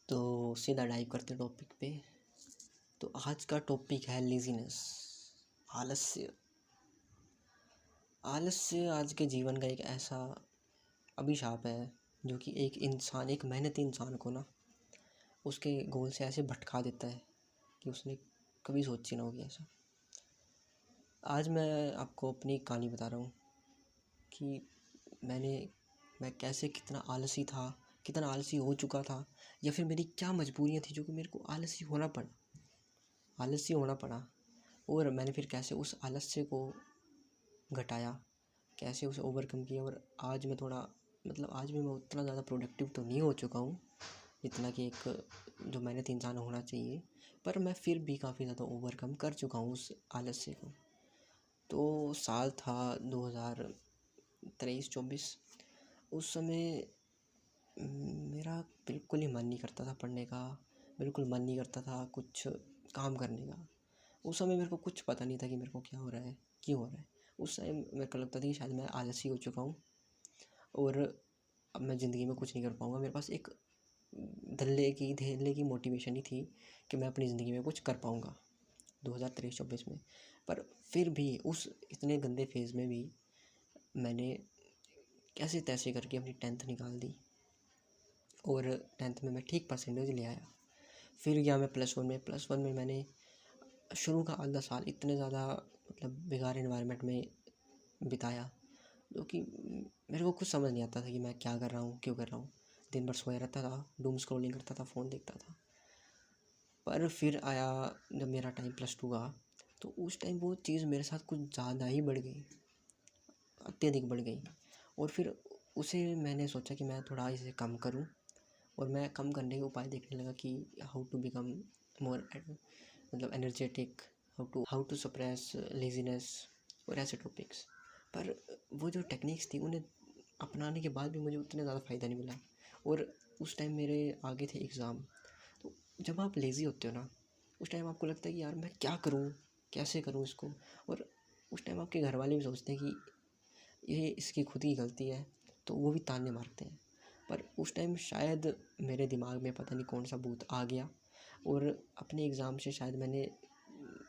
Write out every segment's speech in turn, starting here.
तो सीधा डाइव करते टॉपिक पे। तो आज का टॉपिक है लेज़ीनेस, आलस्य। आलस्य आज के जीवन का एक ऐसा अभिशाप है जो कि एक मेहनती इंसान को ना उसके गोल से ऐसे भटका देता है कि उसने कभी सोची ना होगी ऐसा। आज मैं आपको अपनी कहानी बता रहा हूँ कि मैं कैसे कितना आलसी हो चुका था, या फिर मेरी क्या मजबूरियाँ थी जो कि मेरे को आलसी होना पड़ा। और मैंने फिर कैसे उस आलस्य को घटाया, कैसे उसे ओवरकम किया। और आज मैं आज भी मैं उतना ज़्यादा प्रोडक्टिव तो नहीं हो चुका हूँ जितना कि एक जो मेहनती इंसान होना चाहिए, पर मैं फिर भी काफ़ी ज़्यादा ओवरकम कर चुका हूँ उस आलस्य को। तो साल था 2023-24। उस समय मेरा बिल्कुल ही मन नहीं करता था पढ़ने का, बिल्कुल मन नहीं करता था कुछ काम करने का। उस समय मेरे को कुछ पता नहीं था कि मेरे को क्या हो रहा है, क्यों हो रहा है। उस टाइम मेरे को लगता था कि शायद मैं आलसी हो चुका हूँ और अब मैं ज़िंदगी में कुछ नहीं कर पाऊँगा। मेरे पास एक धैर्य की मोटिवेशन ही थी कि मैं अपनी ज़िंदगी में कुछ कर पाऊँगा 2023-24 में। पर फिर भी उस इतने गंदे फेज़ में भी मैंने कैसे तैसे करके अपनी 10th निकाल दी और 10th में मैं ठीक परसेंटेज ले आया। फिर गया मैं +1 में मैंने शुरू का आधा साल इतने ज़्यादा बेकार इन्वायरमेंट में बिताया जो कि मेरे को कुछ समझ नहीं आता था कि मैं क्या कर रहा हूँ, क्यों कर रहा हूँ। दिन भर सोया रहता था, डूम स्क्रॉलिंग करता था, फ़ोन देखता था। पर फिर आया जब मेरा टाइम +2 का, तो उस टाइम वो चीज़ मेरे साथ कुछ ज़्यादा ही बढ़ गई, अत्यधिक बढ़ गई। और फिर उसे मैंने सोचा कि मैं थोड़ा इसे कम करूँ, और मैं कम करने के उपाय देखने लगा कि how to become more energetic, how to suppress laziness और ऐसे टॉपिक्स। पर वो जो टेक्निक्स थी उन्हें अपनाने के बाद भी मुझे उतना ज़्यादा फ़ायदा नहीं मिला। और उस टाइम मेरे आगे थे एग्ज़ाम। तो जब आप लेज़ी होते हो ना, उस टाइम आपको लगता है कि यार मैं क्या करूँ, कैसे करूँ इसको। और उस टाइम आपके घर वाले भी सोचते हैं कि ये इसकी खुद की गलती है, तो वो भी ताने मारते हैं। पर उस टाइम शायद मेरे दिमाग में पता नहीं कौन सा भूत आ गया, और अपने एग्ज़ाम से शायद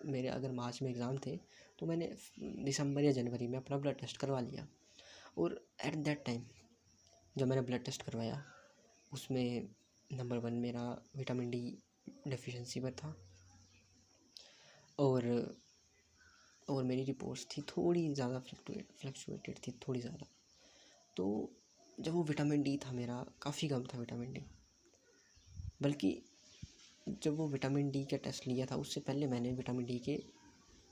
मेरे अगर मार्च में एग्ज़ाम थे तो मैंने दिसंबर या जनवरी में अपना ब्लड टेस्ट करवा लिया। और एट दैट टाइम जब मैंने ब्लड टेस्ट करवाया, उसमें नंबर 1 मेरा विटामिन डी डेफिशिएंसी पर था। और मेरी रिपोर्ट्स थी थोड़ी ज़्यादा फ्लक्चुएटेड थी, थोड़ी ज़्यादा। तो जब वो विटामिन डी था मेरा काफ़ी कम था विटामिन डी। बल्कि जब वो विटामिन डी का टेस्ट लिया था उससे पहले मैंने विटामिन डी के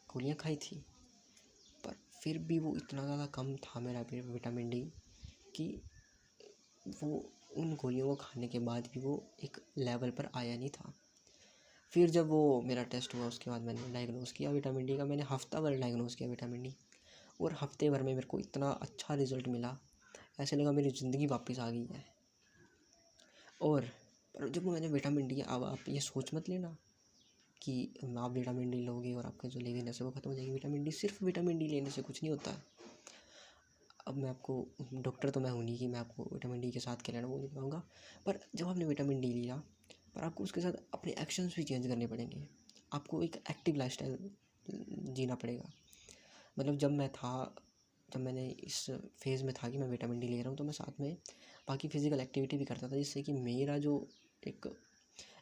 गोलियाँ खाई थी, पर फिर भी वो इतना ज़्यादा कम था मेरा विटामिन डी कि वो उन गोलियों को खाने के बाद भी वो एक लेवल पर आया नहीं था। फिर जब वो मेरा टेस्ट हुआ उसके बाद मैंने डायग्नोज़ किया विटामिन डी का। मैंने हफ्ता भर डायग्नोज़ किया विटामिन डी, और हफ्ते भर में मेरे को इतना अच्छा रिज़ल्ट मिला, ऐसे लगा मेरी ज़िंदगी वापस आ गई है। और पर जब मैंने विटामिन डी, अब आप ये सोच मत लेना कि आप विटामिन डी लोगे और आपका जो लेज़ीनेस है वो ख़त्म हो जाएगी। विटामिन डी, सिर्फ विटामिन डी लेने से कुछ नहीं होता है। अब मैं आपको, डॉक्टर तो मैं हूँ नहीं कि मैं आपको विटामिन डी के साथ क्या लेना वो नहीं बताऊँगा। पर जब आपने विटामिन डी लिया, पर आपको उसके साथ अपने एक्शंस भी चेंज करने पड़ेंगे। आपको एक एक्टिव लाइफस्टाइल जीना पड़ेगा। मतलब जब मैंने इस फेज़ में था कि मैं विटामिन डी ले रहा हूँ, तो मैं साथ में बाकी फ़िज़िकल एक्टिविटी भी करता था, जिससे कि मेरा जो एक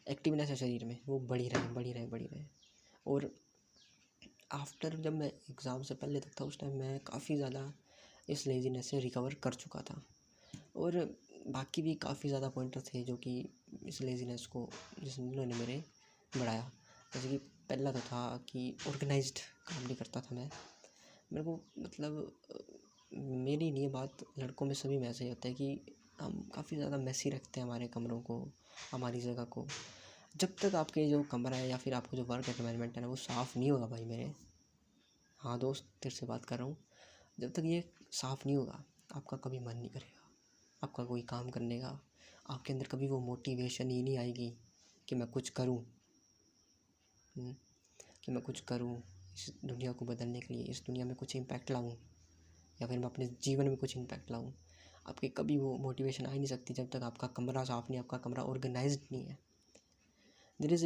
एक्टिवनेस है शरीर में वो बढ़ी रहे। और आफ्टर, जब मैं एग्ज़ाम से पहले तक था, उस टाइम मैं काफ़ी ज़्यादा इस लेज़ीनेस से रिकवर कर चुका था। और बाकी भी काफ़ी ज़्यादा पॉइंटर थे जो कि इस लेज़ीनेस को जिन्होंने मेरे बढ़ाया। जैसे कि पहला तो था कि ऑर्गेनाइज्ड काम नहीं करता था मैं। मेरे को मेरी नहीं, बात लड़कों में सभी में ऐसा ही होता है कि हम काफ़ी ज़्यादा मेसी रखते हैं हमारे कमरों को, हमारी जगह को। जब तक आपके जो कमरा है या फिर आपको जो वर्क एनवायरनमेंट है ना वो साफ़ नहीं होगा भाई मेरे, हाँ दोस्त तेरे से बात कर रहा हूँ, जब तक ये साफ़ नहीं होगा आपका कभी मन नहीं करेगा आपका कोई काम करने का। आपके अंदर कभी वो मोटिवेशन ही नहीं आएगी कि मैं कुछ करूँ, कि मैं कुछ करूँ इस दुनिया को बदलने के लिए, इस दुनिया में कुछ इम्पैक्ट लाऊँ, या फिर मैं अपने जीवन में कुछ इम्पैक्ट लाऊँ। आपके कभी वो मोटिवेशन आ ही नहीं सकती जब तक आपका कमरा साफ़ नहीं, आपका कमरा ऑर्गेनाइज्ड नहीं है। देर इज़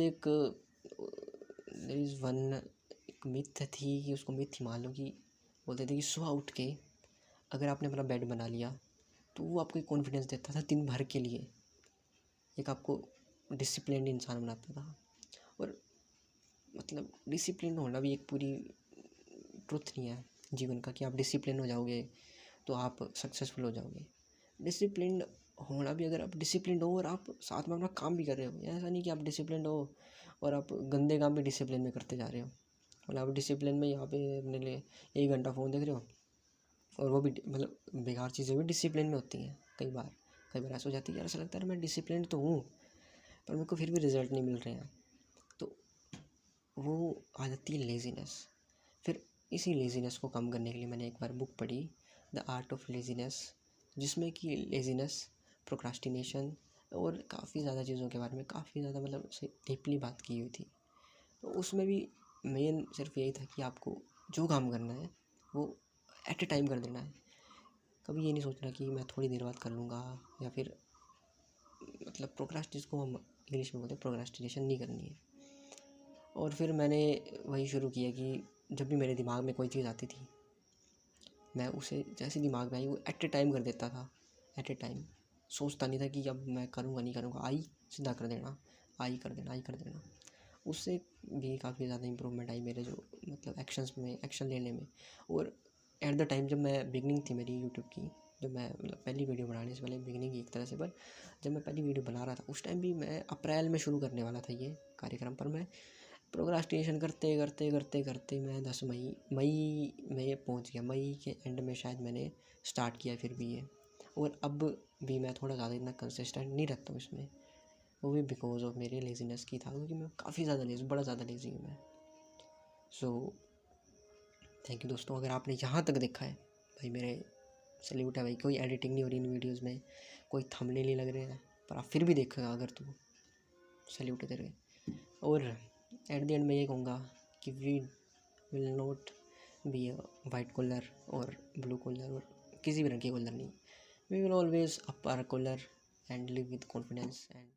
वन एक मिथ थी कि उसको मिथ ही मान लो, कि बोलते थे कि सुबह उठ के अगर आपने अपना बेड बना लिया तो वो आपको कॉन्फिडेंस देता था दिन भर के लिए, एक आपको डिसिप्लिन इंसान बनाता था। और मतलब डिसिप्लिन होना भी एक पूरी ट्रुथ नहीं है जीवन का कि आप डिसिप्लिन हो जाओगे तो आप सक्सेसफुल हो जाओगे। डिसिप्लिन होना भी, अगर आप डिसिप्लिन हो और आप साथ में अपना काम भी कर रहे हो, ऐसा नहीं कि आप डिसिप्लिन हो और आप गंदे काम भी डिसिप्लिन में करते जा रहे हो। मतलब आप डिसिप्लिन में यहाँ पे अपने लिए 1 घंटा फ़ोन देख रहे हो, और वो भी मतलब बेकार चीज़ें भी डिसिप्लिन में होती हैं। कई बार ऐसा हो जाती है, यार ऐसा लगता है मैं डिसिप्लिन तो हूँ पर मेरे को फिर भी रिजल्ट नहीं मिल रहे हैं, तो वो आ जाती है लेज़ीनेस। फिर इसी लेज़ीनेस को कम करने के लिए मैंने एक बार बुक पढ़ी, द आर्ट ऑफ लेज़ीनेस, जिसमें कि लेज़ीनेस, प्रोक्रास्टिनेशन और काफ़ी ज़्यादा चीज़ों के बारे में काफ़ी ज़्यादा मतलब से डीपली बात की हुई थी। तो उसमें भी मेन सिर्फ यही था कि आपको जो काम करना है वो एट ए टाइम कर देना है। कभी ये नहीं सोचना कि मैं थोड़ी देर बाद कर लूँगा, या फिर मतलब जिसको हम इंग्लिश में बोलते हैं प्रोक्रास्टिनेशन नहीं करनी है। और फिर मैंने वही शुरू किया कि जब भी मेरे दिमाग में कोई चीज़ आती थी, मैं उसे जैसे दिमाग में आई वो एट ए टाइम कर देता था। एट ए टाइम सोचता नहीं था कि अब मैं करूँगा नहीं करूँगा, आई सीधा कर देना, आई कर देना। उससे भी काफ़ी ज़्यादा इम्प्रूवमेंट आई मेरे जो मतलब एक्शंस में, एक्शन लेने में। और एट द टाइम जब मैं बिगनिंग थी मेरी यूट्यूब की, जब मैं मतलब पहली वीडियो बनाने से पहले बिगनिंग की एक तरह से, पर जब मैं पहली वीडियो बना रहा था उस टाइम भी मैं अप्रैल में शुरू करने वाला था ये कार्यक्रम, पर मैं प्रोक्रास्टिनेशन करते करते करते करते मैं 10 मई में पहुंच गया। मई के एंड में शायद मैंने स्टार्ट किया फिर भी ये। और अब भी मैं थोड़ा ज़्यादा इतना कंसिस्टेंट नहीं रहता हूँ इसमें, वो भी बिकॉज ऑफ मेरे लेज़ीनेस की था, क्योंकि मैं काफ़ी ज़्यादा बड़ा ज़्यादा लेज़ी हूँ मैं। सो थैंक यू दोस्तों, अगर आपने यहाँ तक देखा है भाई मेरे सैल्यूट है भाई। कोई एडिटिंग नहीं हो रही इन वीडियोज़ में, कोई थंबनेल नहीं लग रहे हैं, पर आप फिर भी देखोगा अगर तो सैल्यूट है तेरे। और एट द एंड मैं ये कहूँगा कि we will not be a white collar और ब्लू कॉलर और किसी भी रंग की कॉलर नहीं, we will always upper collar and live with confidence and